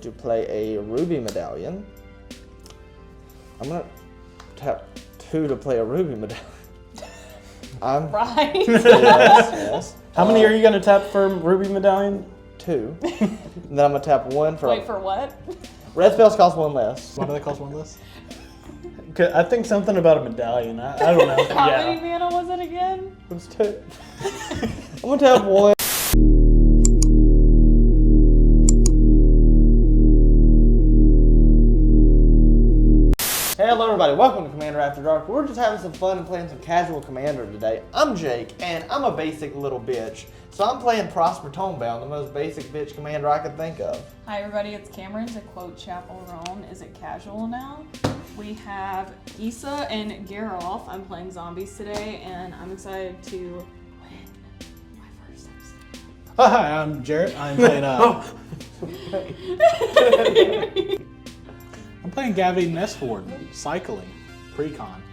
to play a ruby medallion. I'm gonna tap 2 to play a ruby medallion. Right. Yes. How many are you going to tap for Ruby Medallion? 2. And then I'm gonna tap 1 for. Wait, for what? Red spells cost 1 less. Why do they cost 1 less? I think something about a medallion. I don't know. How many mana was it again? It was 2. I'm gonna tap 1. Hey, hello everybody, welcome to Commander After Dark. We're just having some fun and playing some casual Commander today. I'm Jake, and I'm a basic little bitch. So I'm playing Prosper Tomebound, the most basic bitch commander I could think of. Hi everybody, it's Cameron to quote Chapel Roan. Is it casual now? We have Gisa and Geralf. I'm playing zombies today, and I'm excited to win my first episode. Hi, I'm Jarrett. I'm playing I'm playing Gavi Nestford, cycling, pre-con.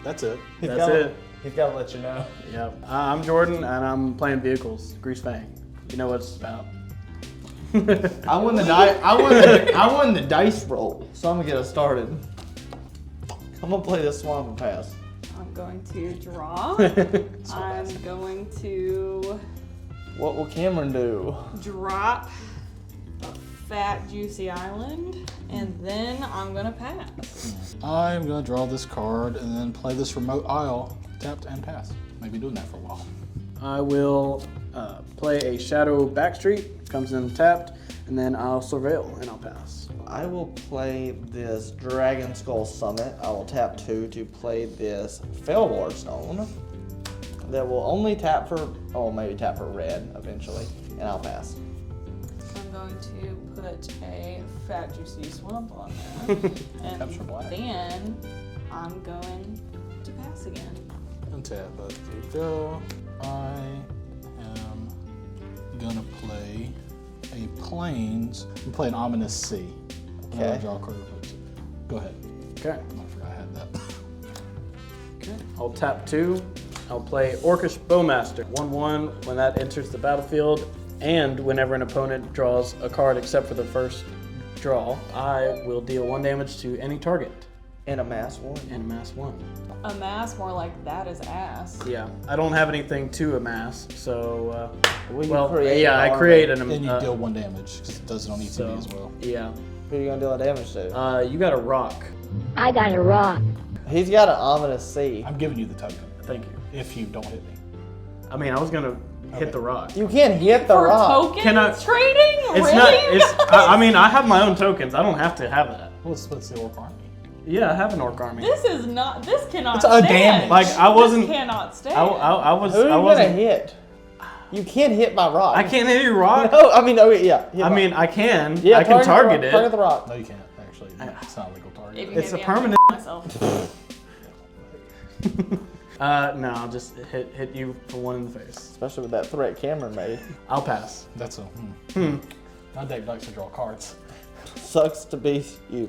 That's it. That's it. He's gotta let you know. Yep. I'm Jordan, and I'm playing vehicles. Greasefang. You know what it's about. I won the dice roll, so I'm gonna get us started. I'm gonna play this swamp and pass. I'm going to draw. I'm going to What will Cameron do? drop Fat Juicy Island, and then I'm gonna pass. I'm gonna draw this card and then play this remote isle, tapped and pass. Maybe doing that for a while. I will play a Shadow Backstreet, comes in tapped, and then I'll Surveil, and I'll pass. I will play this Dragon Skull Summit. I will tap 2 to play this Felwar Stone. That will only tap for, maybe tap for red eventually, and I'll pass. I'm going to put a Fat Juicy Swamp on there, and Taps for black. then I'm going to pass again. Untap, but there you go. I am gonna play a Plains. I'm playing Ominous Sea. I'm gonna Okay. draw a card. Go ahead. Okay. I forgot I had that. Okay. I'll tap 2. I'll play Orcish Bowmaster. 1/1 when that enters the battlefield, and whenever an opponent draws a card except for the first draw, I will deal 1 damage to any target. And a mass 1. And amass 1. Amass, more like that is ass. Yeah, I don't have anything to amass, so When you well, create yeah, an I army, create an Then you deal 1 damage because it does it on ETB so, as well. Yeah. Who are you gonna deal damage to? You got a rock. I got a rock. He's got an Ominous Sea. I'm giving you the token Thank you. if you don't hit me. I mean, I was gonna hit the rock. You can't hit the For rock. token Can I- trading? It's really? not. It's. I mean, I have my own tokens. I don't have to have that. What's the Orc Army? Yeah, I have an orc army. This is not. This cannot It's a stand. damage. Like I wasn't. This cannot stand. I was. Who are you I gonna wasn't. hit? You can't hit my rock. I can't hit your rock. No, I mean, yeah. hit I my- mean, I can. yeah, I can target the it. Target the rock. No, you can't actually. It's not a legal target. If you It's hit a me, I'm permanent- gonna myself. No, I'll just hit you for 1 in the face. Especially with that threat Cameron made. I'll pass. That's a. My deck likes to draw cards. Sucks to be you.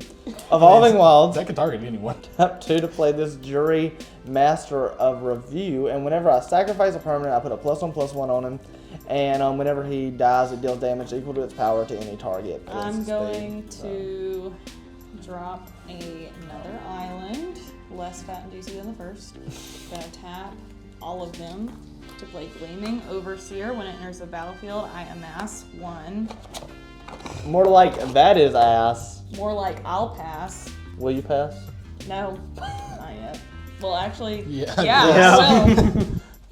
Evolving Wilds. That can target anyone. Tap 2 to play this Jury Master of Review, and whenever I sacrifice a permanent, I put a +1/+1 on him, and whenever he dies, it deals damage equal to its power to any target. I'm It's going speed, to drop another island, less fat and juicy than the first. Gonna tap all of them to play Gleaming Overseer. When it enters the battlefield, I amass 1. More like that is ass. More like I'll pass. Will you pass? No, not yet. Well, actually, Yeah. yeah. Yeah. Well,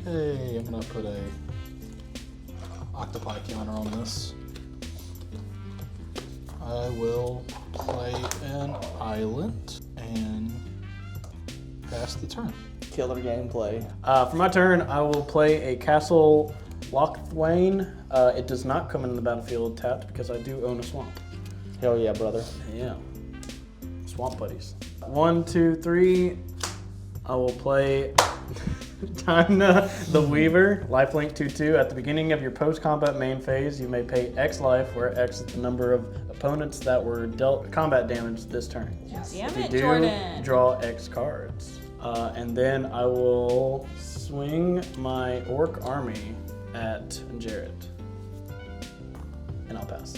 Hey, I'm gonna put a octopi counter on this. I will play an island and pass the turn. Killer gameplay. For my turn, I will play a Castle Lochthwain. It does not come into the battlefield tapped because I do own a swamp. Hell yeah, brother. Yeah. Swamp buddies. 1, 2, 3. I will play Timna the Weaver, lifelink 2/2. At the beginning of your post-combat main phase, you may pay X life, where X is the number of opponents that were dealt combat damage this turn. damn If you it, do, Jordan. draw X cards. And then I will swing my orc army at Jarrett. And I'll pass.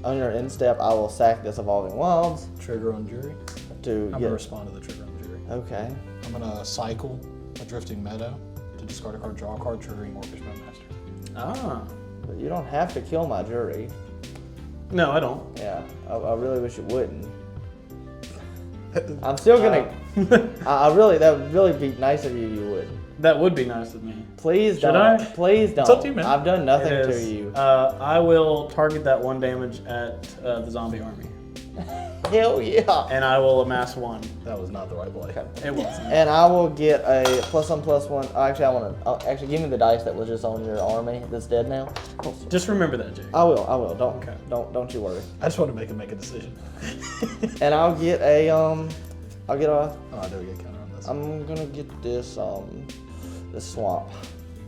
On your end step, I will sack this Evolving Wilds Trigger on jury. to I'm get. gonna respond to the trigger on jury. Okay. I'm gonna cycle a Drifting Meadow to discard a card, draw a card, triggering Orcish Master. Ah. But you don't have to kill my jury. No, I don't. Yeah, I really wish you wouldn't. I'm still gonna. That would really be nice of you. You would. That would be nice of me. Please Should don't. I? Please don't. It's up to you, man. I've done nothing It to is. you. I will target that 1 damage at the zombie army, Hell yeah. and I will amass 1. That was not the right play. It wasn't. And I will get a +1/+1. Actually, I want to. Actually, give me the dice that was just on your army that's dead now. Just remember that, Jake. I will. Don't. Okay. Don't you worry. I just want to make a decision. And I'll get a. Oh, I do get counter on this. I'm gonna get this this swamp.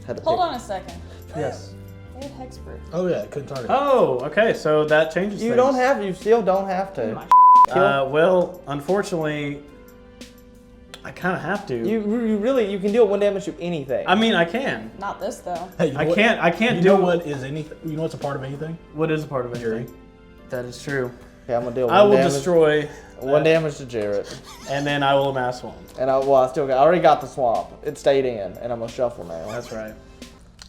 Had to Hold pick- on a second. Yes. They had hexproof. Oh yeah, couldn't target. Oh, okay. So that changes You things. don't have. You still don't have to. Well, unfortunately, I kind of have to. You really you can deal 1 damage to anything. I mean, I can. Not this though. Hey, you know I what? can't. I can't You do know what is anything? You know what's a part of anything? What is a part of it? Jury. That is true. Okay, I'm gonna deal. I 1 will damage, destroy, 1 damage to Jarrett, and then I will amass 1. and I already got the swamp. It stayed in, and I'm gonna shuffle now. That's right.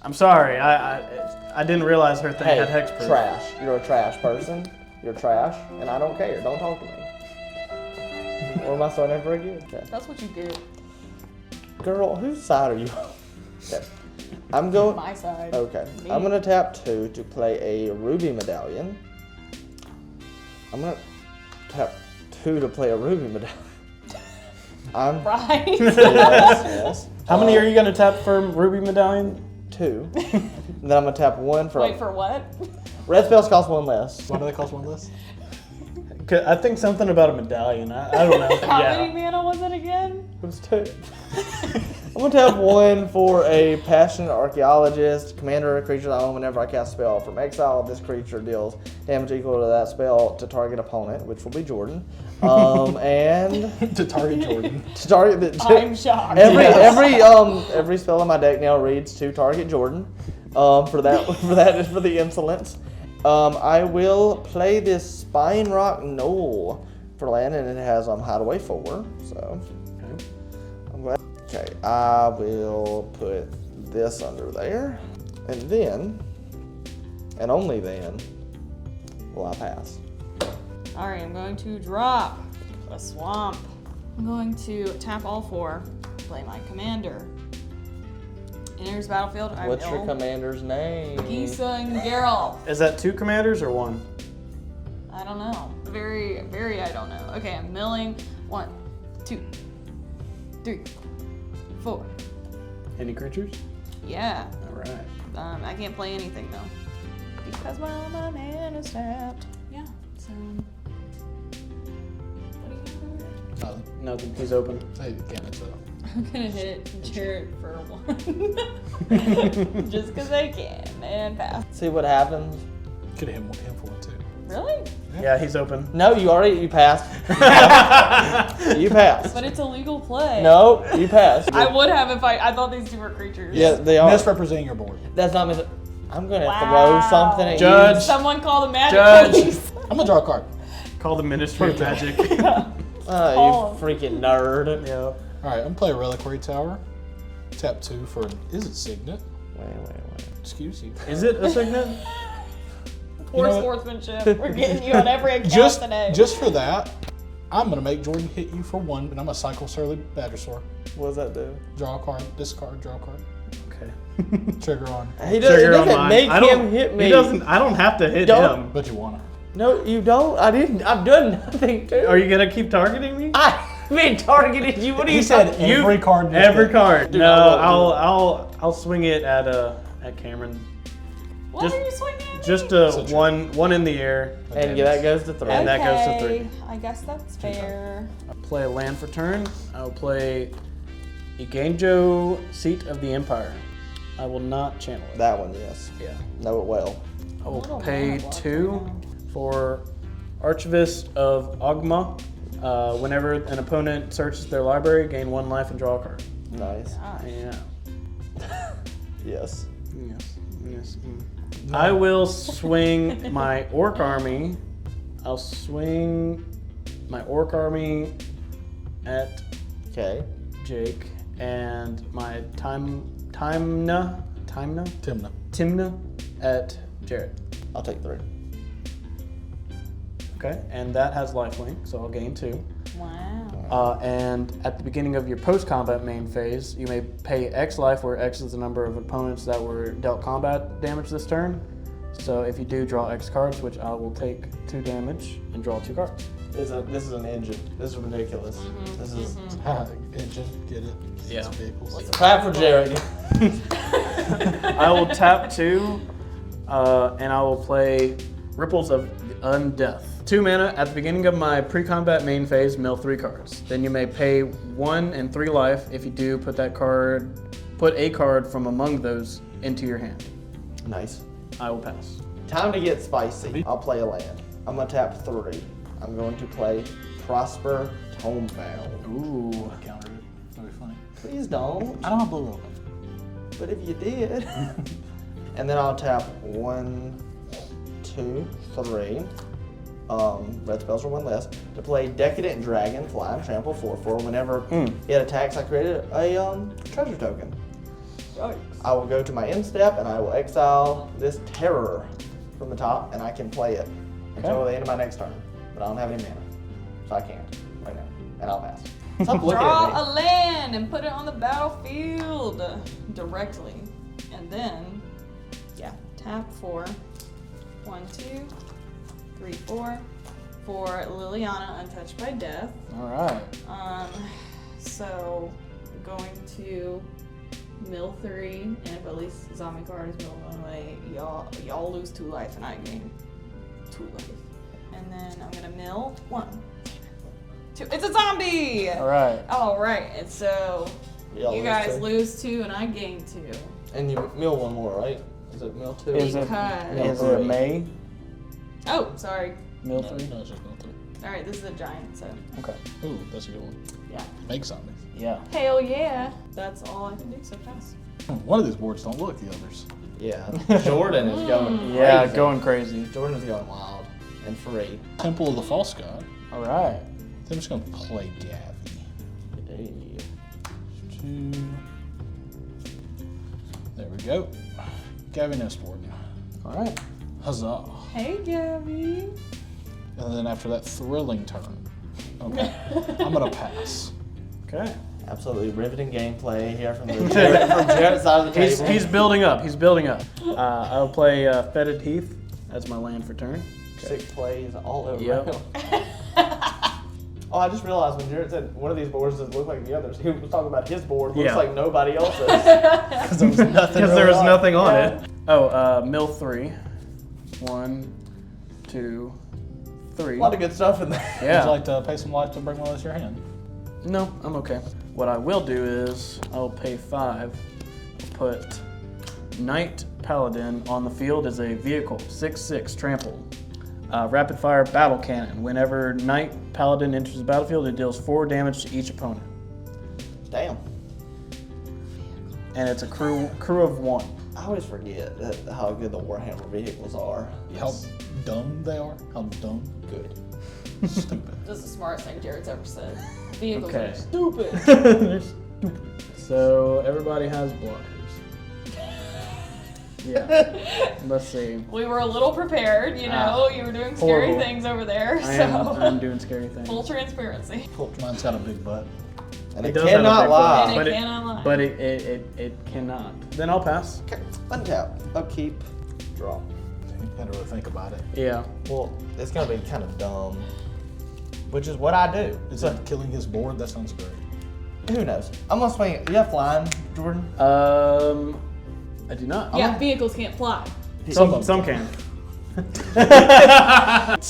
I'm sorry. I didn't realize her thing Hey, had hexproof. trash. You're a trash person. You're trash, and I don't care. Don't talk to me. Or am I starting ever again? Okay. That's what you get. Girl, whose side are you on? Okay. I'm going. My side. Okay. Me. I'm gonna tap 2 to play a ruby medallion. I'm gonna tap 2 to play a ruby medallion. I'm Right. yes. How many are you gonna tap for Ruby Medallion? 2. And then I'm gonna tap 1 for. Wait for what? Red spells cost 1 less. Why do they cost 1 less? I think something about a medallion. I don't know. How Yeah. many mana was it again? It was 2. I'm gonna tap 1 for a passionate archaeologist. Commander of a creature I own whenever I cast a spell from exile. This creature deals damage equal to that spell to target opponent, which will be Jordan. And To target Jordan. to target the. I'm shocked. Every spell in my deck now reads to target Jordan. For the insolence. I will play this Spine Rock Knoll for land, and it has Hideaway 4. So I'm glad. Okay, I will put this under there, and then, and only then, will I pass. Alright, I'm going to drop a swamp. I'm going to tap all 4, play my commander. Enters battlefield. I What's your mill commander's name? Gisa and Geralf. Is that 2 commanders or 1? I don't know. Very, very I don't know. Okay, I'm milling. 1, 2, 3, 4. Any creatures? Yeah. All right. I can't play anything though. Because my mana is tapped. Yeah. So what do you got over there? Nothing. He's open. Hey, can't answer that. I'm gonna hit Jared for 1. Just because I can and pass. See what happens. Could have hit him for 1 too. Really? Yeah, he's open. No, you passed. You passed. But it's a legal play. No, you passed. I would have if I thought these 2 were creatures. Yeah, they are. Misrepresenting your board. That's not mis- I'm gonna Wow. throw something at Judge. Someone call the magic Judge. police. I'm gonna draw a card. Call the Ministry of Magic. you. Oh. You freaking nerd. Yeah. All right, I'm gonna play a Reliquary Tower. Tap 2 for an. Is it Signet? Wait. Excuse you. Is it a signet? Poor You know what? sportsmanship. We're getting you on every account Just today. for that, I'm gonna make Jordan hit you for 1, and I'm gonna cycle Surly Badgersaur. What does that do? Draw a card. Discard. Draw a card. Okay. Trigger on. He Trigger on doesn't mine. make I don't- him hit me. He doesn't. I don't have to hit Don't. him. But you wanna. No, you don't. I didn't. I've done nothing to Are you gonna keep targeting me? I've been targeted you. What are He you said talking- every card. in this Every deck. card. Dude, No, I won't I'll swing it at Cameron. what just- are you swinging at me? Just So true. one in the air. And yeah, that goes to 3. And that goes to Okay, 3. I guess that's fair. Play a land for turn. I will play Iganjo, Seat of the Empire. I will not channel it. That one, yes. Yeah. Know it well. I will Little pay mana block 2 right now. for Archivist of Ogma. Whenever an opponent searches their library, gain 1 life and draw a card. Nice. Gosh. Yeah. Yes. Yes. Yes. I will swing my orc army. I'll swing my orc army at Okay. Jake and my Timna at Jared. I'll take 3. Okay, and that has lifelink, so I'll gain 2. Wow. And at the beginning of your post-combat main phase, you may pay X life, where X is the number of opponents that were dealt combat damage this turn. So if you do, draw X cards, which I will take 2 damage and draw 2 cards. This is an engine. This is ridiculous. This is Engine, get it? Yeah. It's vehicles. clap for Jared. I will tap 2, and I will play Ripples of Undeath. 2 mana. At the beginning of my pre-combat main phase, mill 3 cards. Then you may pay 1 and 3 life. If you do, put a card from among those into your hand. Nice. I will pass. Time to get spicy. I'll play a land. I'm gonna tap 3. I'm going to play Prosper Tomebound. Ooh. I countered it. That'd be funny. Please don't. I don't have blue roll. But if you did. And then I'll tap 1, 2, 3. Red spells are 1 less. To play Decadent Dragon, fly and trample 4/4. Whenever it attacks, I created a treasure token. I will go to my end step and I will exile this terror from the top, and I can play it until the end of my next turn. But I don't have any mana, so I can't right now, and I'll pass. Stop looking at me. Draw a land and put it on the battlefield directly. And then, tap 4. 1, 2, 3, 4. For Liliana, Untouched by Death. All right. So, going to mill 3, and if at least zombie card is milled one way, y'all lose 2 life and I gain 2 life. And then I'm gonna mill 1. 2. It's a zombie! All right. Alright, and so Y'all you lose guys 2. lose 2 and I gain 2. And you mill 1 more, right? Is it mill 2? Is it Because- May? Oh, sorry. Mill No, 3? no, it's just mill 3. Alright, this is a giant, so Okay. Ooh, that's a good one. yeah. Make zombies. Yeah. Hell yeah. That's all I can do so fast. One of these boards don't look the others. Yeah. Jordan is going crazy. Yeah, going crazy. Jordan is going wild and free. Temple of the False God. All right. I'm just gonna play Gavi. Hey. 2. There we go. Gavi Nestboard. All right. Huzzah. Hey, Gabby. And then after that thrilling turn, okay, I'm gonna pass. Okay. Absolutely riveting gameplay here from Jared's side of the table. He's building up. He's building up. I'll play Fetid Heath as my land for turn. 6 plays all over. Yep. Oh, I just realized when Jared said one of these boards doesn't look like the others, he was talking about his board. Looks Yeah. like nobody else's. Because there was nothing. Because there was really nothing on Yeah. it. Oh, mill 3. 1, 2, 3. A lot of good stuff in there. Would Yeah. you like to pay some life to bring one of those to your hand? No, I'm okay. What I will do is I'll pay 5. Put Knight Paladin on the field as a vehicle. 6/6 trample. Rapid fire battle cannon. Whenever Knight Paladin enters the battlefield, it deals 4 damage to each opponent. Damn. And it's a crew of 1. I always forget how good the Warhammer vehicles are. How dumb they are? How dumb? Good. Stupid. That's the smartest thing Jared's ever said. Vehicles Okay. are stupid. They're stupid. So everybody has blockers. Yeah. Let's see. We were a little prepared, you know. You were doing scary Horrible. things over there, I'm doing scary things. full transparency. Mine's got a big butt. And It it does have a cannot big lie. And But it it- cannot lie. But it cannot. Then I'll pass. Okay. Untap. Upkeep. Draw. You gotta really think about it. Yeah. Well, it's going to be kind of dumb. Which is what I do. Is So, that killing his board? That sounds great. who knows? I'm going to swing it. You have flying, Jordan? I do not. yeah, vehicles can't fly. Some can.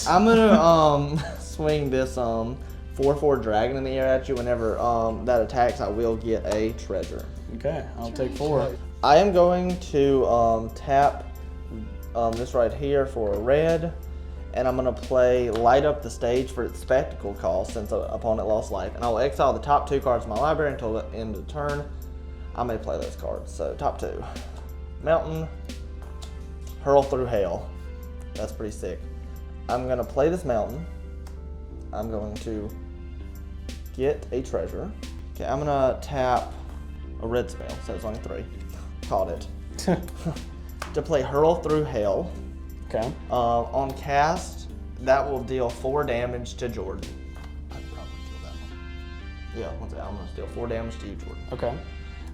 I'm gonna swing this 4/4 dragon in the air at you. Whenever that attacks, I will get a treasure. Okay, I'll take 4. I am going to tap this right here for a red, and I'm gonna play Light Up the Stage for its spectacle cost since the opponent lost life, and I will exile the top 2 cards of my library until the end of the turn. I may play those cards. So top 2, Mountain, Hurl through hail. That's pretty sick. I'm gonna play this mountain. I'm going to get a treasure. Okay, I'm gonna tap a red spell, so it's only 3. Called it. To play Hurl through hail. Okay. On cast, that will deal 4 damage to Jordan. I'd probably kill that one. Yeah, one second. I'm gonna deal 4 damage to you, Jordan. Okay.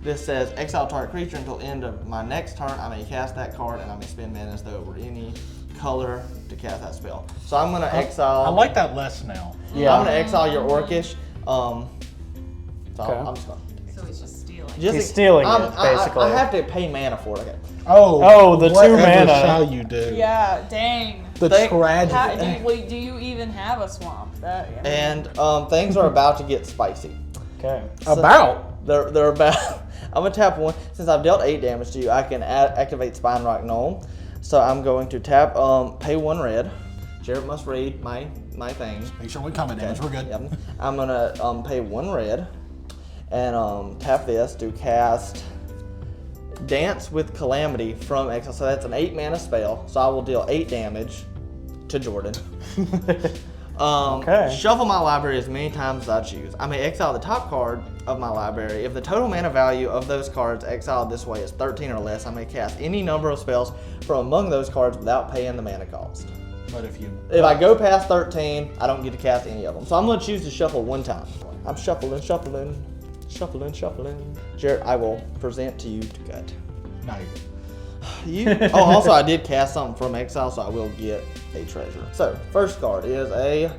This says exile target creature until end of my next turn. I may cast that card and I may spend mana as though it were any color to cast that spell. So I'm gonna exile. I like that less now. Yeah. I'm gonna exile your Orcish. So Okay. I'm just gonna. So he's just stealing. He's stealing it, basically. I have to pay mana for it. Okay. Oh, the 2 whatever mana. shall you do? Yeah, dang. The tragedy. Wait, do you even have a swamp? I mean, And things are about to get spicy. Okay. About? They're about. I'm gonna tap 1. Since I've dealt 8 damage to you, I can activate Spine Rock Knoll. So I'm going to tap, pay 1 red. Jared must read my things. Make sure we combat damage. We're good. Yep. I'm gonna pay 1 red and tap this to cast Dance with Calamity from exile. So that's an 8 mana spell. So I will deal 8 damage to Jordan. Okay. Shuffle my library as many times as I choose. I may exile the top card of my library. If the total mana value of those cards exiled this way is 13 or less, I may cast any number of spells from among those cards without paying the mana cost. But If I go past 13, I don't get to cast any of them. So I'm going to choose to shuffle 1 time. I'm shuffling. Jared, I will present to you to cut. no, you're good. Also, I did cast something from exile, so I will get a treasure. So, first card is a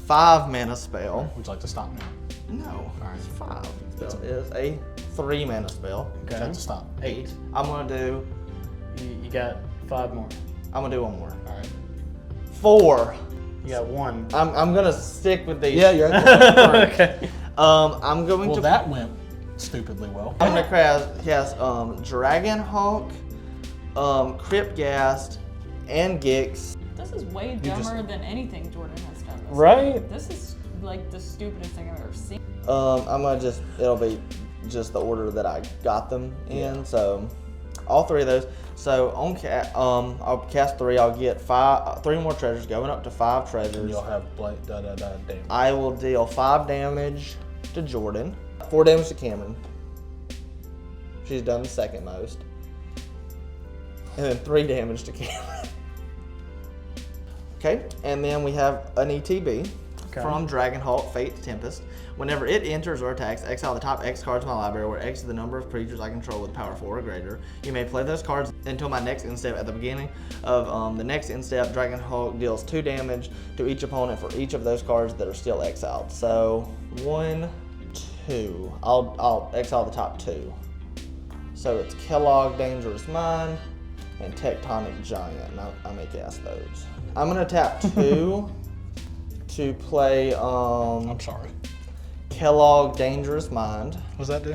5 mana spell. Would you like to stop now? No, Alright. it's 5. Spell is a 3 mana spell. Would you like to stop? 8. I'm gonna do. You got 5 more. I'm gonna do 1 more. All right. 4. You got 1. I'm gonna stick with these. Yeah, you're right. Okay. I'm going Well, to. that went stupidly well. I'm gonna cast Dragon Hawk, Cryptghast, and Gix. This is way dumber than anything Jordan has done. Right? This is like the stupidest thing I've ever seen. I'm gonna it'll be just the order that I got them in. So all 3 of those. So on I'll cast 3. I'll get 3 more treasures, going up to 5 treasures. And you'll have damage. I will deal 5 damage to Jordan, 4 damage to Cameron. She's done the second most, and then 3 damage to Cameron. Okay, and then we have an ETB from Dragonhawk, Fate's Tempest. Whenever it enters or attacks, exile the top X cards of my library, where X is the number of creatures I control with power 4 or greater. You may play those cards until my next end step. At the beginning of the next end step, Dragonhawk deals 2 damage to each opponent for each of those cards that are still exiled. So 1, 2. I'll exile the top 2. So it's Kellogg, Dangerous Mind, and Tectonic Giant. And I may cast those. I'm gonna tap 2 to play I'm sorry. Kellogg, Dangerous Mind. What's that do?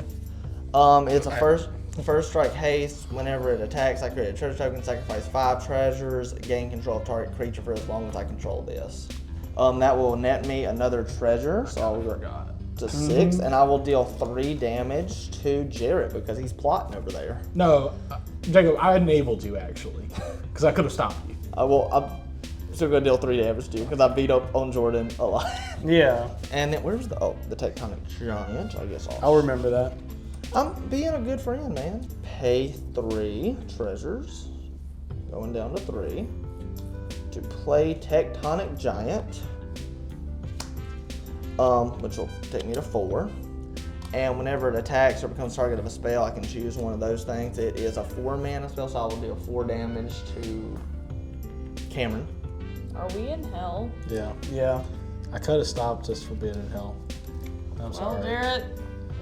It's a first strike haste. Whenever it attacks, I create a treasure token, sacrifice 5 treasures, gain control of target creature for as long as I control this. That will net me another treasure, so I'll go to 6, and I will deal 3 damage to Jarrett because he's plotting over there. No, Jacob, I enabled you actually, because I could have stopped you. I'm still gonna deal 3 damage to you because I beat up on Jordan a lot. Yeah. And then where's the Tectonic Giant? I guess I'll remember that. I'm being a good friend, man. Pay 3 treasures, going down to 3, to play Tectonic Giant, which will take me to 4. And whenever it attacks or becomes target of a spell, I can choose one of those things. It is a 4 mana spell, so I will deal 4 damage to Cameron. Are we in hell? Yeah. Yeah. I could have stopped just for being in hell. I'm Well, sorry. Jarrett,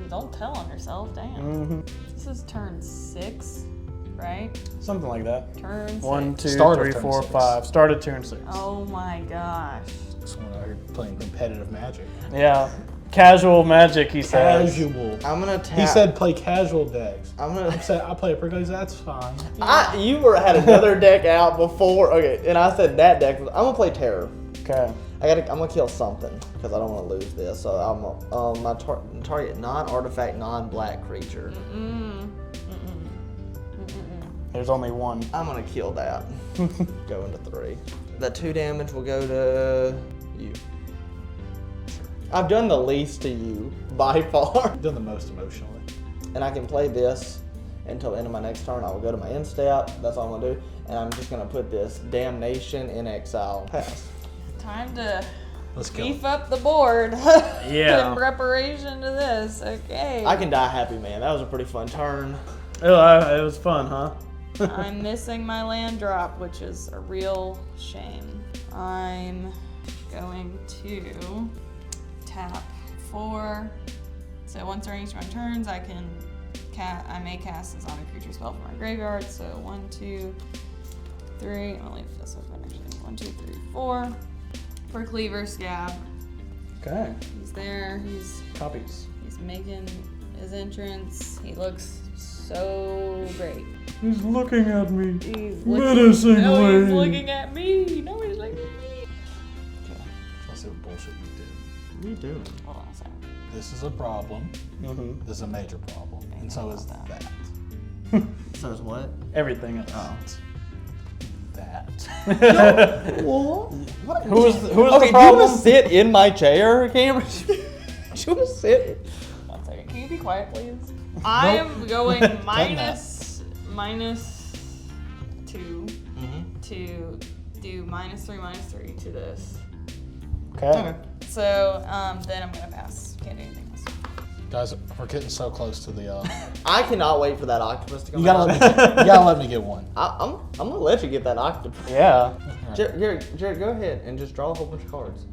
don't tell on yourself, damn. Mm-hmm. This is turn 6, right? Something like that. Turn 6. 1, 2, Start of 3, turn 4, 6. 5. Started turn 6. Oh my gosh. Someone out here playing competitive Magic. Yeah. Casual Magic, he says. Casual. I'm gonna tap. He said play casual decks. I'm gonna. I said I play a pretty. That's fine. You had another deck out before. Okay, and I said that deck. I'm gonna play Terror. Okay. I'm gonna kill something because I don't want to lose this. So I'm my target non-artifact, non-black creature. There's only one. I'm gonna kill that. Go into 3. The 2 damage will go to you. I've done the least to you by far. Done the most emotionally. And I can play this until the end of my next turn. I will go to my end step. That's all I'm gonna do. And I'm just gonna put this Damnation in exile. Pass. Time to Let's go. beef up the board. Yeah. In preparation to this. Okay. I can die happy, man. That was a pretty fun turn. Oh, it was fun, huh? I'm missing my land drop, which is a real shame. I'm going to tap 4. So once during each of my turns, I may cast a zombie creature spell from my graveyard. So 1, 2, 3. I'm gonna leave this open actually. 1, 2, 3, 4. For Cleaver Scab. Okay. He's there. He's Copies. making his entrance. He looks so great. He's looking at me. He's Menacingly. No, he's looking at me. No, he's looking at me. Okay. Let's see what bullshit you did. What are you doing? Hold on a second. This is a problem. Mm-hmm. This is a major problem. And so is that. So is what? Everything else. Oh. That. What? Who was Okay, the do you want problem? to sit in my chair, Cameron? Do you want to sit? 1 second. Can you be quiet, please? I am going minus 2 to do -3/-3 to this. Okay. So then I'm gonna pass. Can't do anything else. Guys, we're getting so close to the. I cannot wait for that octopus to come You gotta out. let me get one. I'm gonna let you get that octopus. Yeah. Jared, go ahead and just draw a whole bunch of cards.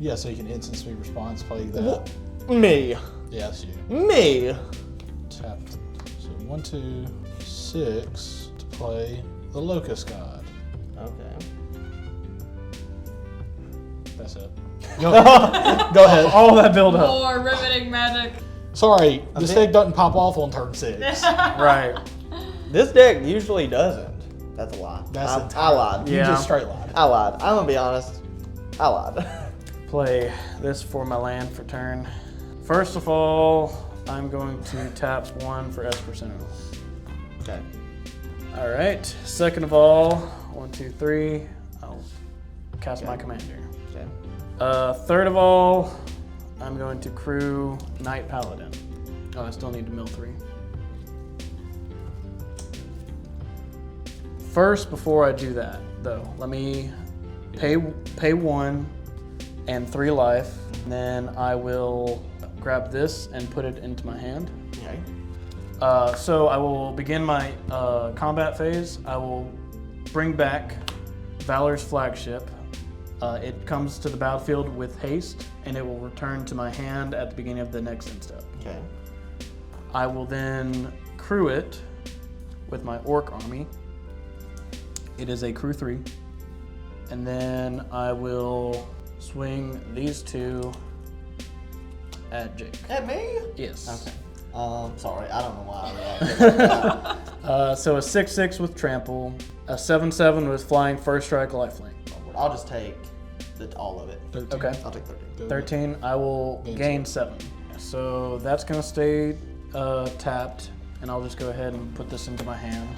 Yeah, so you can instant speed response play that. Me. Yes, you. Me. Tap. So 1, 2, 6 to play the Locust God. Okay. That's it. Go ahead. All that build up. More riveting magic. Sorry, this deck doesn't pop off on turn 6. Right. This deck usually doesn't. That's a lie. I lied. You Yeah. just straight lied. I lied. I'm gonna be honest. I lied. Play this for my land for turn. First of all, I'm going to tap 1 for Espresso. Okay. All right. Second of all, 1, 2, 3. I'll cast my commander. Okay. Third of all, I'm going to crew Knight Paladin. Oh, I still need to mill 3. First, before I do that, though, let me pay 1 and 3 life. And then I will grab this and put it into my hand. Okay. So I will begin my combat phase. I will bring back Valor's Flagship. It comes to the battlefield with haste, and it will return to my hand at the beginning of the next end step. Okay. I will then crew it with my Orc army. It is a crew 3. And then I will swing these 2 at Jake. At me? Yes. Okay. Sorry, I don't know why I reacted like that. So a 6/6 with trample, a 7/7 with flying, first strike, lifelink. I'll just take all of it. 13. Okay. I'll take 13. Go 13, I will gain 7. So that's gonna stay tapped, and I'll just go ahead and put this into my hand.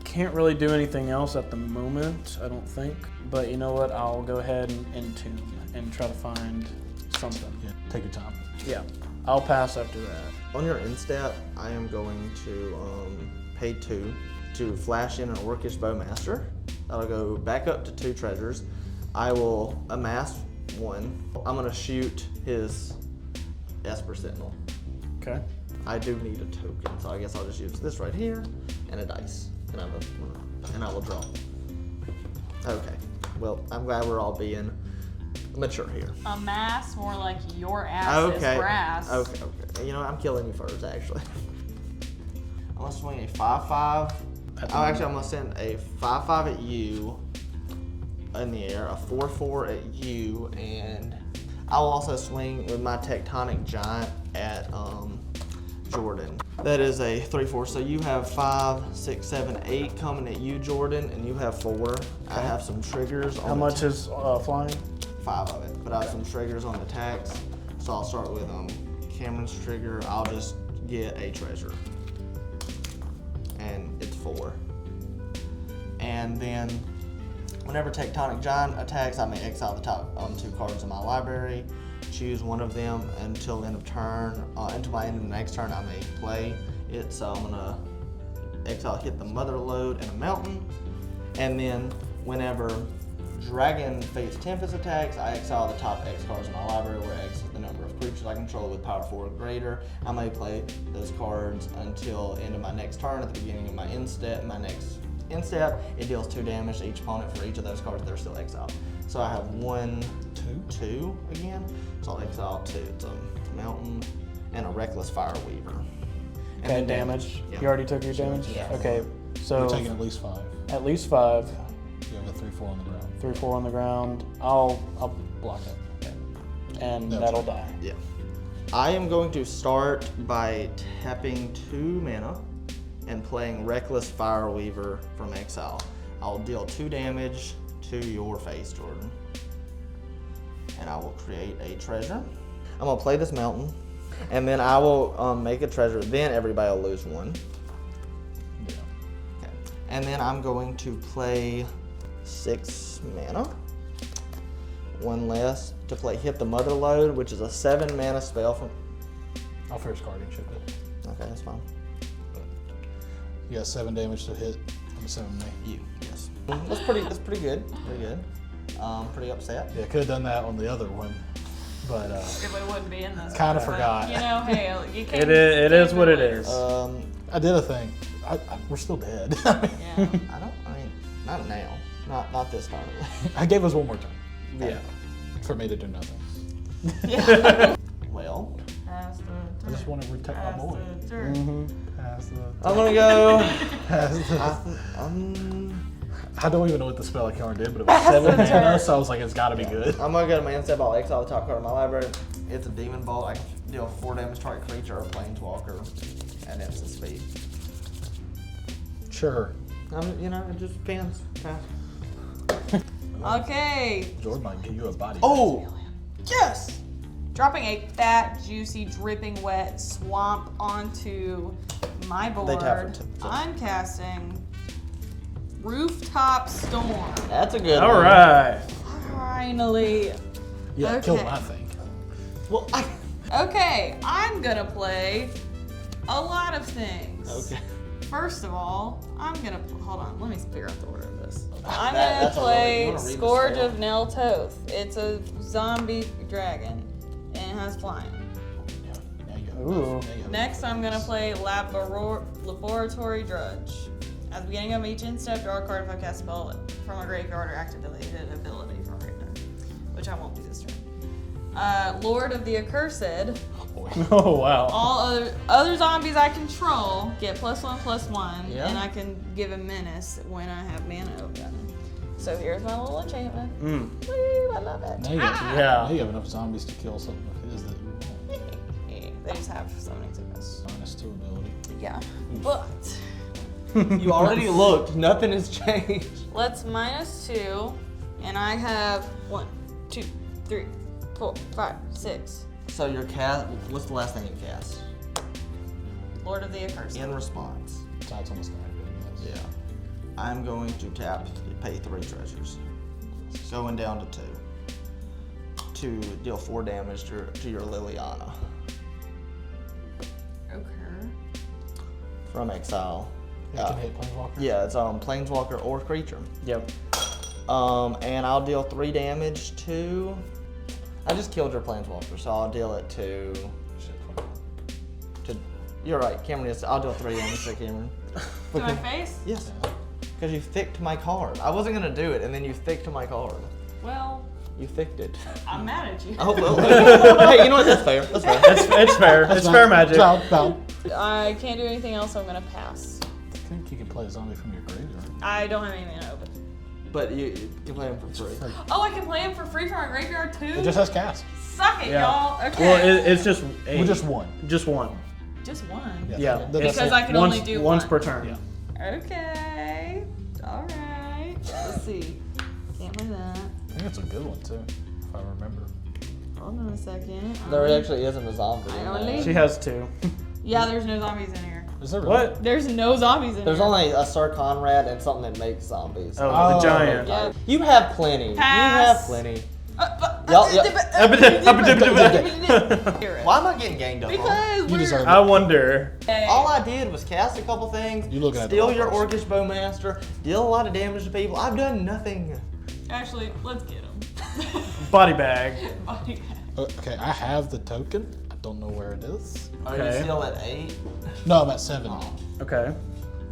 Can't really do anything else at the moment, I don't think. But you know what, I'll go ahead and entomb and try to find something. Yeah, take your time. Yeah, I'll pass after that. On your end step, I am going to pay 2 to flash in an Orcish Bowmaster. That'll go back up to 2 treasures. I will amass 1. I'm gonna shoot his Esper Sentinel. Okay. I do need a token, so I guess I'll just use this right here and a dice, and I will draw. Okay. Well, I'm glad we're all being mature here. A mass, more like your ass is grass. Okay. You know, I'm killing you first, actually. I'm gonna swing a 5/5. I'm gonna send a 5/5 at you in the air, a 4/4 at you, and I'll also swing with my Tectonic Giant at Jordan. That is a 3/4. So you have 5, 6, 7, 8 coming at you, Jordan, and you have 4. I have some triggers. How much is flying? 5 of it, but I have some triggers on the attacks. So I'll start with Cameron's trigger. I'll just get a treasure, and it's 4. And then whenever Tectonic Giant attacks, I may exile the top 2 cards in my library. Choose one of them until the end of turn. Until my end of the next turn, I may play it. So I'm gonna exile, hit the Mother Lode and a Mountain. And then whenever Dragon Fate's Tempest attacks, I exile the top X cards in my library, where X is the number of creatures I control with power 4 or greater. I may play those cards until end of my next turn. At the beginning of my end step, it deals 2 damage to each opponent for each of those cards that are still exiled. So I have 1, 2 again. So I'll exile 2. It's a Mountain and a Reckless Fireweaver. And Okay, then damage. Yeah. You already took your damage? Yeah. Okay, so You're taking at least 5. at least 5, You have a 3/4 on the ground. 3/4 on the ground. I'll block it. Okay. And That's that'll fine. die. Yeah. I am going to start by tapping 2 mana and playing Reckless Fireweaver from exile. I'll deal 2 damage to your face, Jordan. And I will create a treasure. I'm gonna play this Mountain, and then I will make a treasure. Then everybody will lose 1. Yeah. Okay. And then I'm going to play 6 mana. 1 less to play Hit the Mother Lode, which is a 7 mana spell from. I'll first guardianship it. Okay, that's fine. You got 7 damage to hit. I'm assuming me. You, yes. That's pretty good. Pretty good. Pretty upset. Yeah, could have done that on the other one, but It wouldn't be in this. Kinda but, forgot. You know, hey, you can't. It is what it is. I did a thing. We're still dead. Yeah. I mean, not now. Not this time. I gave us 1 more turn Yeah. for me to do nothing. Yeah. Well, Pass the I just turn. want to protect my Pass boy. the turn. Mm-hmm. Pass the. I'm gonna go. Pass the. I don't even know what the spell card did, but it was 7 mana, so I was like, it's got to be good. I'm gonna go to my end step. I'll exile the top card of my library. It's a Demon Bolt. I can deal 4 damage to a creature or planeswalker at instant speed. Sure. It just depends. Pass. Okay. Jordan might give you a body. Oh, yes. Dropping a fat, juicy, dripping wet swamp onto my board. They tap for 2, so. I'm casting Rooftop Storm. That's a good All one. right. Finally. Yeah, kill Okay. my thing. Well, Okay, I'm gonna play a lot of things. Okay. First of all, I'm gonna hold on. Let me figure out the order of this. I'm That's gonna a really- play you wanna read the Scourge spell? of Nel Toth. It's a zombie dragon, and it has flying. Now you have Ooh. enough. Now you have Next, enough. I'm gonna play Laboratory Drudge. At the beginning of each end-step, draw a card if I cast a spell from a graveyard or activated ability from a graveyard, which I won't do this turn. Lord of the Accursed. Oh, wow. All other zombies I control get +1/+1, Yeah. and I can give a menace when I have mana open. So here's my little enchantment. Mm. Woo, I love it. Now you, have, Yeah. now you have enough zombies to kill something of his that you want. Yeah, they just have summoning sickness. -2 ability. Yeah, but You already looked. Nothing has changed. let's -2, and I have 1, 2, 3, 4, 5, 6. So your cast. What's the last thing you cast? Lord of the Accursed. In response. So it's almost not good. Yeah. I'm going to tap, pay 3 treasures. Going down to 2. To deal 4 damage to your Liliana Okay. from exile. It can hit Planeswalker? Yeah, it's planeswalker or creature. Yep. And I'll deal 3 damage to. I just killed your planeswalker, so I'll deal it to. You're right, Cameron. I'll deal 3 damage to Cameron. To my face? Yes. Because you thicked my card. I wasn't gonna do it, and then you thicked my card. Well, You thicked it. I'm mad at you. Oh well. Hey, you know what? That's fair. That's fair. It's fair. It's fair magic. Valid. I can't do anything else, so I'm gonna pass. I think you can play a zombie from your graveyard. I don't have any mana open. But you can play him for free. Oh, I can play him for free from our graveyard too? It just has cast. Suck it, Yeah. y'all. Okay. Well, it's just a, Well, just 1. Just one. Just one. Yeah. That's Because it. I can once, only do once one. per turn. Yeah. Okay. Alright. Let's see. Can't play that. I think it's a good one too, if I remember. Hold on a second. There actually isn't a zombie. I in only- there. She has 2. Yeah, there's no zombies in here. Is there What? There's no zombies in There's here. only a Sir Conrad and something that makes zombies. Oh, Oh. the giant. Yeah. You have plenty. Pass. You have plenty. Yup. Why am I getting ganged up on? Because You we're... deserve I wonder. All I did was cast a couple things, You looking at the steal wrong your person. Orcish Bowmaster, deal a lot of damage to people. I've done nothing. Actually, let's get him. Body bag. Body bag. Okay, I have the token. I don't know where it is. Are Okay. you still at 8? No, I'm at 7. Okay.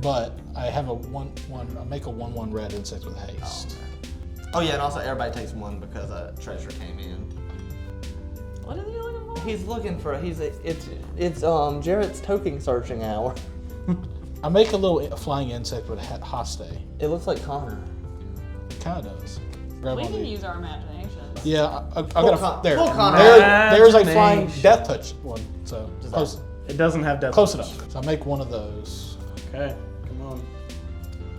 But I have a 1/1. I make a 1/1 red insect with haste. Oh yeah, and also everybody takes 1 because a treasure came in. What is he looking for? He's looking for. It's Jarrett's token searching hour. I make a little flying insect with haste. It looks like Connor. It kind of does. Grab We one of can these. use our imaginations. Yeah, I Full got con- a there. full con- There's a flying Imagination. death touch one. So close, It doesn't have death. close touch. enough. So I make one of those. Okay. Come on.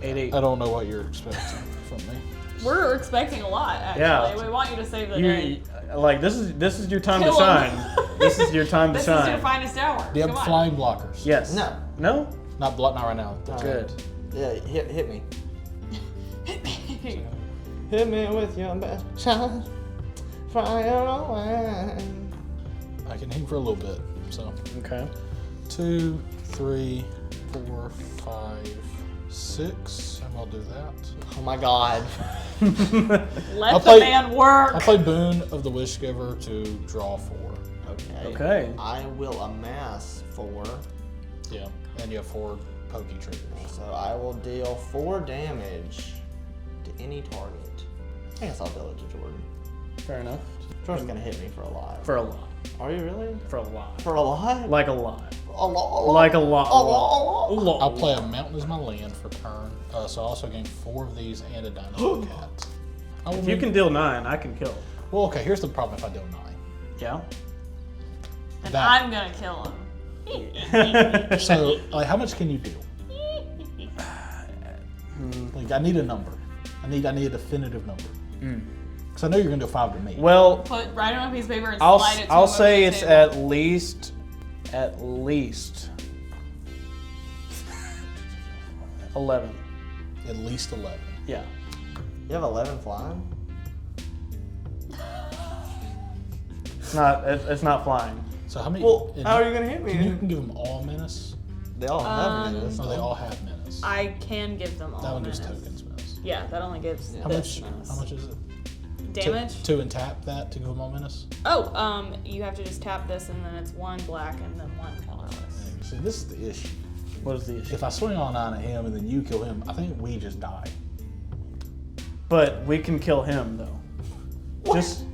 8-8. I don't know what you're expecting from me. We're expecting a lot, actually. Yeah. We want you to save the day. Like this is your time Kill to 'em. shine. This is your time to This shine. is your finest hour. Do you Come have on. flying blockers? Yes. No. No? Not right now. Good. Yeah, hit me. Hit me with your best shot. Fire away. I can aim for a little bit. So Okay. 2, 3, 4, 5, 6, and I'll do that. Oh my God. Let I'll the play- man work. I play Boon of the Wishgiver to draw 4. Okay. Okay. I will amass 4. Yeah, and you have 4 pokey triggers. So I will deal 4 damage to any target. I guess I'll deal it to Jordan. Fair enough. Jordan's gonna hit me for a lot. For a lot. Are you really? For a lot. For a lot? Like a lot. A lot. Like a lot. A lot. A lot. I'll play a mountain as my land for turn, so I also gain 4 of these and a dinosaur cat. I will If you make- can deal 9, I can kill. Well, okay, here's the problem if I deal 9. Yeah. And that- I'm gonna kill him. So, like, how much can you deal? Like, I need a number. I need a definitive number. Because I know you're going to do 5 to me. Well, Put write it on a piece of paper and I'll slide it to I'll him say over the it's table. at least 11. At least 11. Yeah. You have 11 flying? It's not flying. So how many? Well, and how are you gonna hit me? You can give them all menace. They all have this. Or they all have menace. I can give them all. That one gives menace. tokens menace. Yeah, that only gives How this much? menace. How much is it? Damage? To and tap that to give them all menace. Oh, you have to just tap this and then it's 1 black and then 1 colorless. See, this is the issue. What is the issue? If I swing all 9 at him and then you kill him, I think we just die. But we can kill him though. What? Just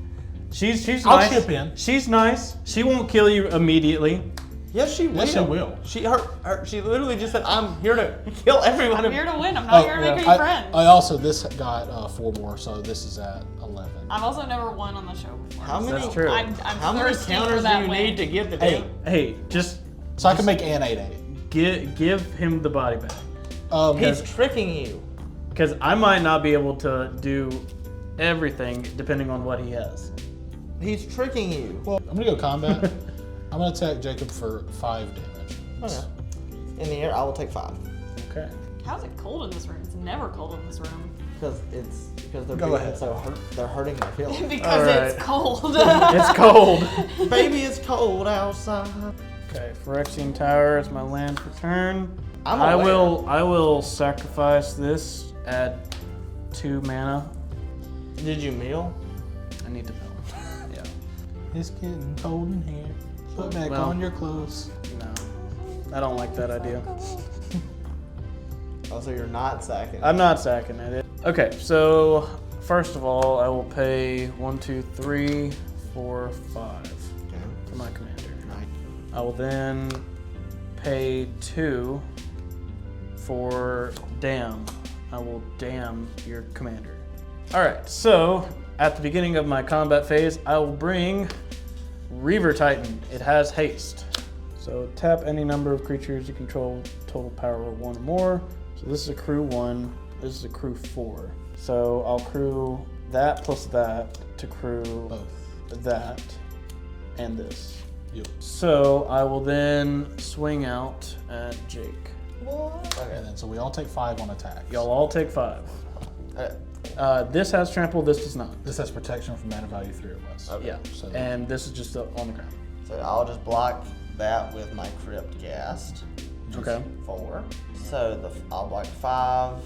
she's I'll nice. chip in. She's nice. She won't kill you immediately. Yes, she will. Yes, she will. She literally just said, "I'm here to kill everyone." I'm here to win. I'm not here to make any friends. I also this got 4 more, so this is at 11. I've also never won on the show before. How many? That's true. I'm How many thirsty for counters do that you win. need to get the Hey. damn? Hey, just So I can make an 8/8. give him the body back. He's tricking you. Because I might not be able to do everything depending on what he has. He's tricking you. Well, I'm gonna go combat. I'm gonna attack Jacob for 5 damage. Okay. In the air, I will take 5 Okay. How's it cold in this room? It's never cold in this room. because they're Go being ahead. so hurt. They're hurting their feelings. Because Alright. it's cold. It's cold. Baby, it's cold outside. Okay, Phyrexian Tower is my land for turn. I'm I aware. will sacrifice this at 2 mana. Did you meal? I need to mill. Yeah. It's getting cold in here. Put back Well. on your clothes. No. I don't like that idea. Oh, so you're not sacking. I'm not sacking it. Okay, so first of all, I will pay 1, 2, 3, 4, 5 Okay. for my commander. Nice. I will then pay 2 for damn. I will damn your commander. All right, so at the beginning of my combat phase, I will bring Reaver Titan. It has haste. So tap any number of creatures you control, total power of 1 or more. So this is a crew 1, this is a crew 4. So I'll crew that plus that to crew Both. that and this. Yep. So I will then swing out at Jake. Okay. And then so we all take 5 on attack. Y'all all take 5. This has trample, this does not. This has protection from mana value 3 or less. Okay. Yeah, So- and this is just on the ground. So I'll just block that with my Crypt Ghast. Okay. 4. So I'll block 5,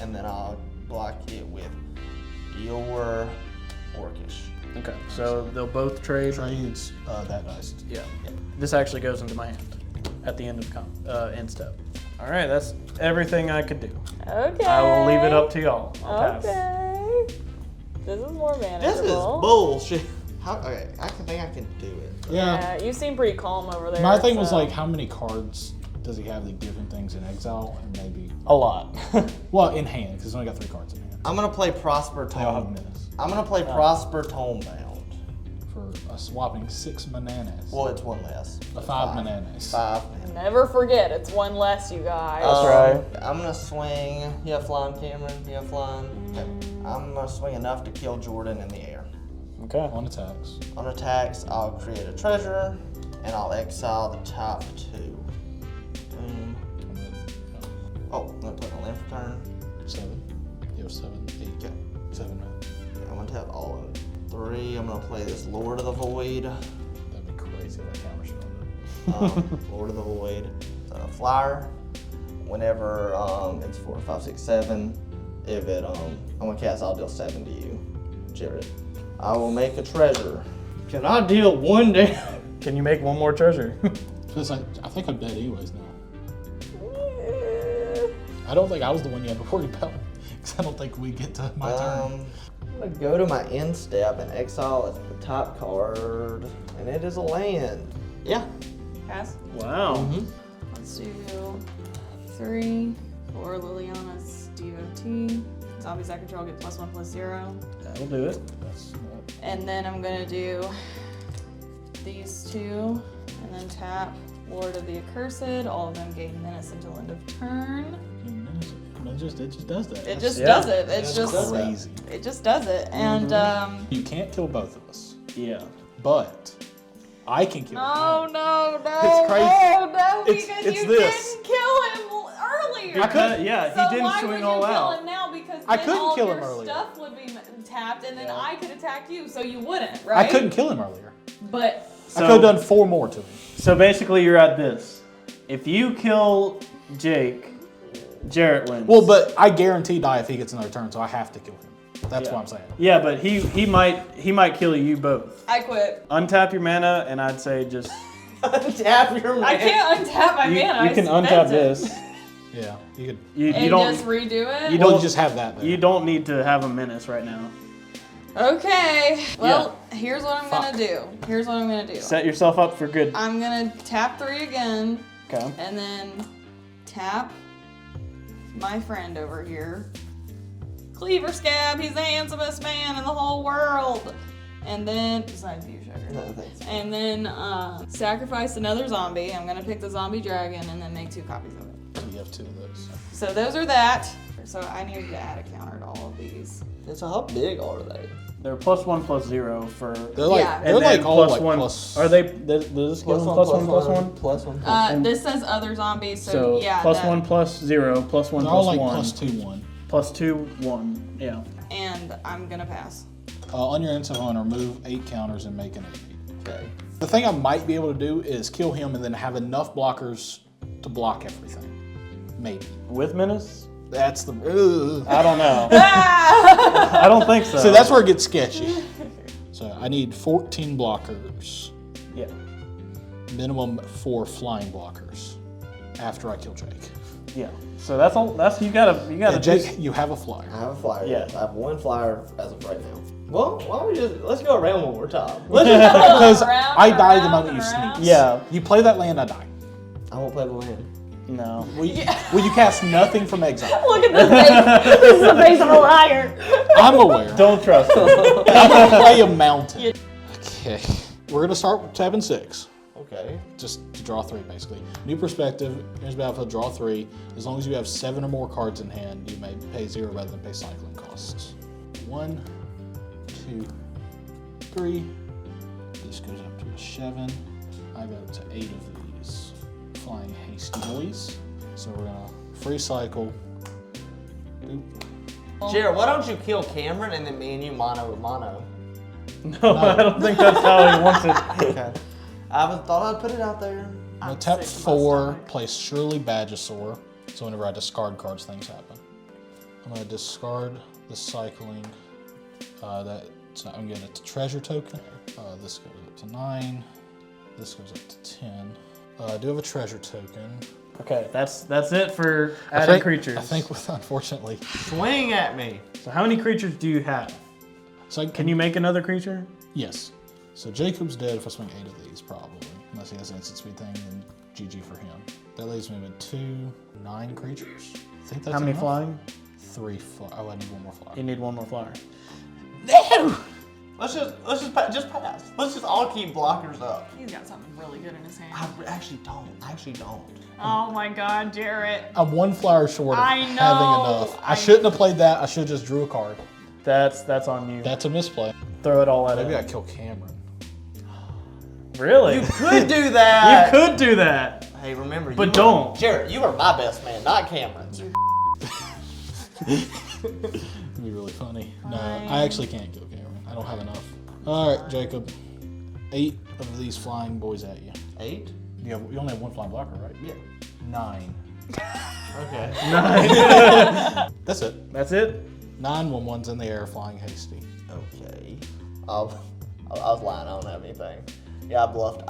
and then I'll block it with your Orcish. Okay, so they'll both trade. Trades that dice. Yeah. This actually goes into my hand at the end of end step. All right, that's everything I could do. Okay. I will leave it up to y'all. I'll pass. Okay. This is more manageable. This is bullshit. Okay, I think I can do it. Yeah. You seem pretty calm over there. My thing was so- like, how many cards does he have that give him things in exile? And maybe, A lot. well, in hand, because he's only got 3 cards in hand. I'm gonna play Prosper They all have Tome. menace. I'm gonna play Prosper Tomebound. For a swapping 6 mananas. Well, it's 1 less. A 5 mananas. 5 mana. Never forget, it's 1 less, you guys. right. I'm gonna swing. You have flying, Cameron? You have flying? Okay. I'm gonna swing enough to kill Jordan in the air. Okay. On attacks. On attacks, I'll create a treasure, and I'll exile the top 2. Boom. Oh, I'm gonna put my land for turn. 7. You have 7, 8. Okay. 7 mana. I'm gonna tap all of it. 3. I'm gonna play this Lord of the Void. That'd be crazy if I counter spelled Lord of the Void. Flyer. Whenever it's 4, 5, 6, 7. If it I'm gonna cast, I'll deal 7 to you, Jared. I will make a treasure. Can I deal 1 damage? Can you make one more treasure? it. Because I think I'm dead anyways now. I don't think I was the one you had to worry about. Because I don't think we get to my turn. I'm gonna go to my end step and exile the top card, and it is a land. Yeah. Pass. Wow. Let's do 3 for Liliana's DOT. Zombies I control get +1/+0. That'll do it. That's And then I'm gonna do these 2, and then tap Lord of the Accursed. All of them gain menace until end of turn. it just does that. It just Yeah. does it. It's That's just crazy. it just does it. And You can't kill both of us, Yeah. but I can kill no, him. no, no, It's crazy. no, It's- because it's you this. didn't kill him earlier. I could. Yeah, So he didn't why swing would all you kill out. him now? Because I then couldn't all kill your him earlier. stuff would be tapped, and then Yeah. I could attack you, so you wouldn't, I right? couldn't kill him earlier. But I could have done 4 more to him. So basically, you're at this. If you kill Jake, Jarrett wins. Well, but I guarantee die if he gets another turn, so I have to kill him. That's Yeah. what I'm saying. Yeah, but he might kill you both. I quit. Untap your mana, and I'd say just Tap your man. I can't untap my you, mana. you I can spent untap it. this. Yeah, you could. You And don't just redo it. you Well, don't you just have that there. you don't need to have a menace right now. Okay. Well, here's what I'm Fuck. gonna do. Here's what I'm gonna do. Set yourself up for good. I'm gonna tap 3 again, Okay. and then tap my friend over here. Cleaver Scab, he's the handsomest man in the whole world. And then, besides you, Sugar. No, thanks. And then sacrifice another zombie. I'm gonna pick the zombie dragon and then make 2 copies of it. You have 2 of those. So those are that. So I need to add a counter to all of these. So how big are they? They're +1/+0 for. They're like Yeah. they're and like then all plus like one. plus. Are they? Does this give them +1/+1? Plus one. This says other zombies, so, So yeah. +1/+0, +1/+1, They're all like +2/1. +2, 1. Yeah. And I'm gonna pass. On your instant hunter, remove 8 counters and make an 8. Okay. The thing I might be able to do is kill him and then have enough blockers to block everything. Maybe. With menace? That's the. I don't know. I don't think so. So that's where it gets sketchy. So I need 14 blockers. Yeah. Minimum 4 flying blockers after I kill Jake. Yeah. So that's all. That's you gotta. And Jake, you have a flyer. I have a flyer. Yeah. Yes. I have 1 flyer as of right now. Well, why don't we let's go around one more time. Because Around, I die the around, moment you around. sneeze. Yeah. You play that land, I die. I won't play the land. No. Will you cast nothing from exile? Look at this face. This is the face of a liar. I'm aware. Don't trust him. I'm gonna play a mountain. Okay. We're gonna start with tapping 6. Okay. Just to draw 3, basically. New perspective. Here's battlefield. Draw 3. As long as you have 7 or more cards in hand, you may pay 0 rather than pay cycling costs. 1, 2, 3. This goes up to a 7. I go to 8 of these flying hasty boys. So we're gonna free cycle. Boop. Jared, why don't you kill Cameron and then me and you mono to mono? No, I don't think that's how he wants it. Okay. Thought I'd put it out there. I'm gonna tap 4, play Surely Badgesaur. So whenever I discard cards, things happen. I'm gonna discard the cycling. I'm gonna get a treasure token. This goes up to 9. This goes up to 10. I do have a treasure token. Okay, that's it for added creatures. I think unfortunately. Swing at me. So how many creatures do you have? So Can you make another creature? Yes. So Jacob's dead if I swing 8 of these, probably. Unless he has an instant speed thing, then GG for him. That leaves me with 2, 9 creatures. I think that's How many enough. flying? 3 fly. Oh, I need 1 more flyer. You need 1 more flyer. No! Let's just pass. Let's just all keep blockers up. He's got something really good in his hand. I actually don't. Oh my God, Jarrett. I'm 1 flyer short of I having know. enough. I shouldn't have played that. I should have just drew a card. That's on you. That's a misplay. Throw it all at Maybe him. I kill Cameron. Really? You could do that. You could do that. Hey, remember. But don't. Jared, you are my best man, not Cameron's. It'd be really funny. No, I actually can't kill Cameron. I don't have enough. All right, Jacob. 8 of these flying boys at you. 8? You only have 1 flying blocker, right? Yeah. 9. Okay. 9. That's it. That's it? 9 when one's in the air flying hasty. Okay. I was lying. I don't have anything. Yeah, I bluffed.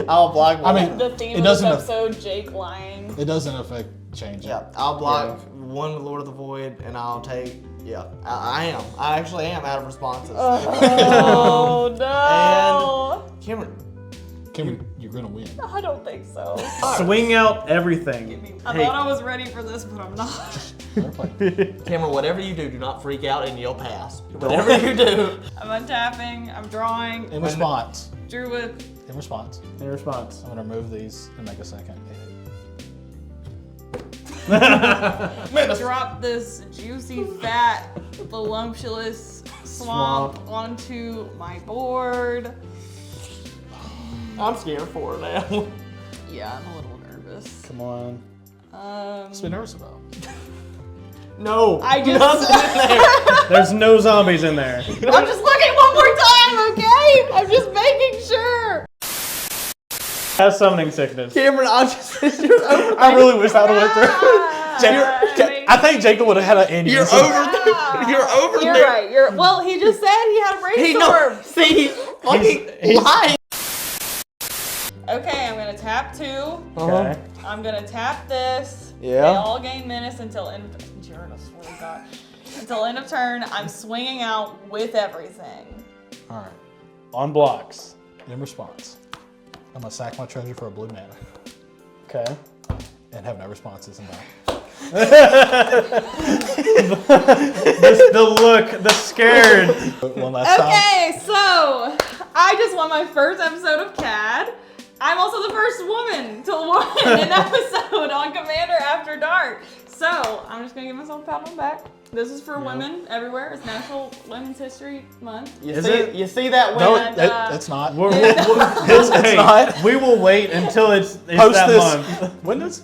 I'll block one. I mean, The theme it of this doesn't episode, Jake lying. It doesn't affect changing. Yeah, I'll block one with Lord of the Void, and I'll take. Yeah, I actually am out of responses. Oh no! And Cameron, You're gonna win. I don't think so. Swing out everything. I thought I was ready for this, but I'm not. Never played. Cameron, whatever you do not freak out and you'll pass. Whatever you do. I'm untapping, I'm drawing. In response. Drew with. In response. In response. I'm gonna remove these and make a second. Drop this juicy, fat, voluptuous swamp onto my board. I'm scared for it now. Yeah, I'm a little nervous. Come on. What's been nervous about? No. I just. Nothing in there. There's no zombies in there. I'm just looking one more time, okay? I'm just making sure. Has summoning sickness. Cameron, I really wish that would have went through. I think Jacob would have had an You're aneurysm. over. You're over You're there. right. Well, he just said he had a brainstorm. See, he's fucking he's- lying. Okay, I'm gonna tap 2. Okay. I'm gonna tap this. Yeah. They all gain menace until end. Jared, I swear to God. Until end of turn, I'm swinging out with everything. All right. On blocks. In response, I'm gonna sack my treasure for a blue mana Okay. and have no responses and die. The look, the scared. One last time. Okay, so I just won my first episode of CAD. I'm also the first woman to win an episode on Commander After Dark. So I'm just gonna give myself a pat on the back. This is for women everywhere. It's National Women's History Month. Is it? You see that No, win? it's not. Hey, not. we will wait until it's Post that this. month. When does?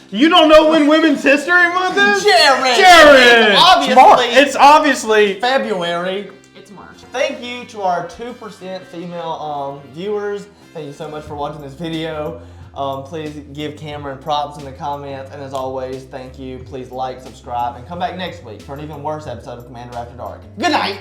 You don't know when Women's History Month is? Jared. Jared! It's obviously It's obviously. February. It's March. Thank you to our 2% female viewers. Thank you so much for watching this video. Please give Cameron props in the comments. And as always, thank you. Please like, subscribe, and come back next week for an even worse episode of Commander After Dark. Good night.